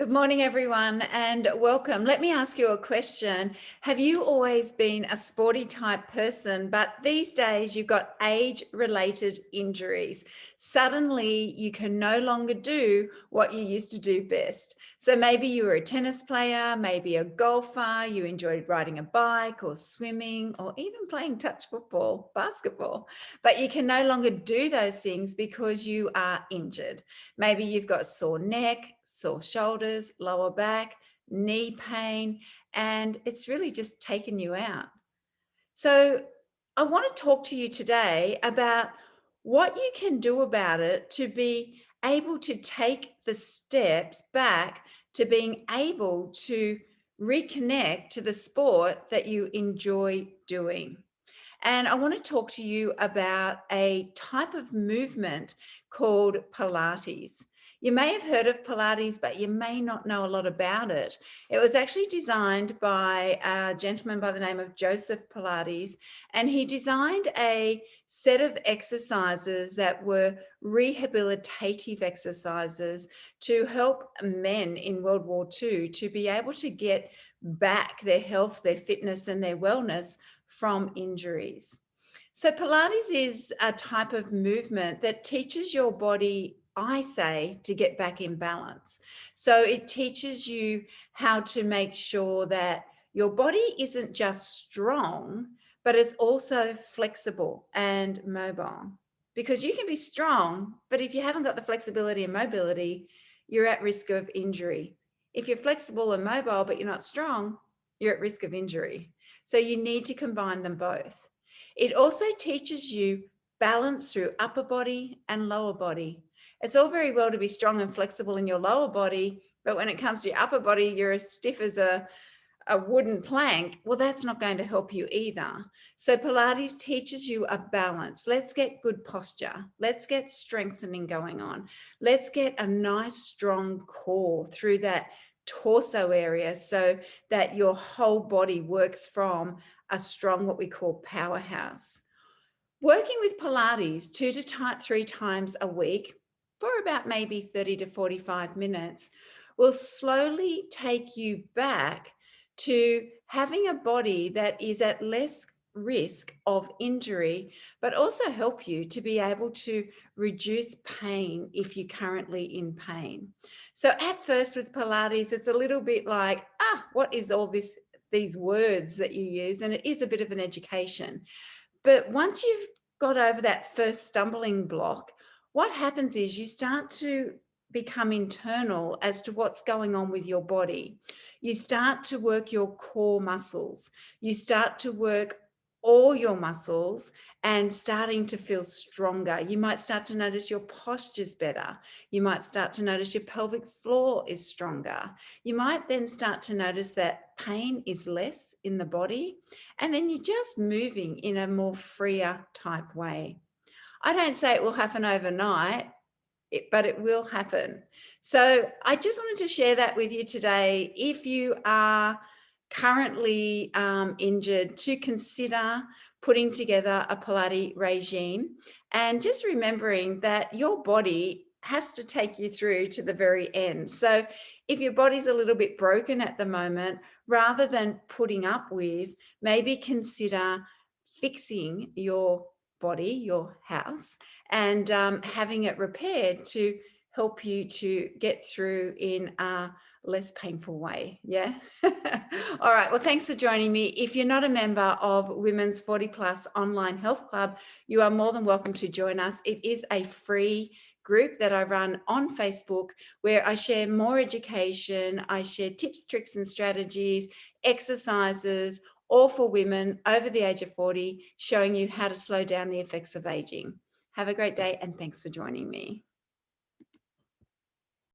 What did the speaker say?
Good morning, everyone, and welcome. Let me ask you a question. Have you always been a sporty type person, but these days you've got age related injuries? Suddenly, you can no longer do what you used to do best. So maybe you were a tennis player, maybe a golfer, you enjoyed riding a bike or swimming or even playing touch football, basketball, but you can no longer do those things because you are injured. Maybe you've got sore neck, sore shoulders, lower back, knee pain, and it's really just taken you out. So, I want to talk to you today about what you can do about it to be able to take the steps back to being able to reconnect to the sport that you enjoy doing. And I want to talk to you about a type of movement called Pilates. You may have heard of Pilates, but you may not know a lot about it. It was actually designed by a gentleman by the name of Joseph Pilates, and he designed a set of exercises that were rehabilitative exercises to help men in World War II to be able to get back their health, their fitness, and their wellness from injuries. So, Pilates is a type of movement that teaches your body, I say, to get back in balance. So, it teaches you how to make sure that your body isn't just strong, but it's also flexible and mobile. Because you can be strong, but if you haven't got the flexibility and mobility, you're at risk of injury. If you're flexible and mobile, but you're not strong, you're at risk of injury. So you need to combine them both. It also teaches you balance through upper body and lower body. It's all very well to be strong and flexible in your lower body, but when it comes to your upper body, you're as stiff as a wooden plank. Well, that's not going to help you either. So Pilates teaches you a balance. Let's get good posture. Let's get strengthening going on. Let's get a nice strong core through that torso area so that your whole body works from a strong, what we call powerhouse. Working with Pilates 3 times a week for about maybe 30 to 45 minutes will slowly take you back to having a body that is at less risk of injury, but also help you to be able to reduce pain if you're currently in pain. So at first with Pilates, it's a little bit like, what is all this, these words that you use? And it is a bit of an education. But once you've got over that first stumbling block, what happens is you start to become internal as to what's going on with your body. You start to work your core muscles. You start to work all your muscles and starting to feel stronger. You might start to notice your posture's better. You might start to notice your pelvic floor is stronger. You might then start to notice that pain is less in the body, and then you're just moving in a more freer type way. I don't say it will happen overnight, but it will happen. So I just wanted to share that with you today. If you are currently injured, to consider putting together a Pilates regime and just remembering that your body has to take you through to the very end. So if your body's a little bit broken at the moment, rather than putting up with, maybe consider fixing your body, your house, and having it repaired to help you to get through in a less painful way. Yeah. All right. Well, thanks for joining me. If you're not a member of Women's 40 Plus Online Health Club, you are more than welcome to join us. It is a free group that I run on Facebook where I share more education. I share tips, tricks, and strategies, exercises, all for women over the age of 40, showing you how to slow down the effects of aging. Have a great day and thanks for joining me.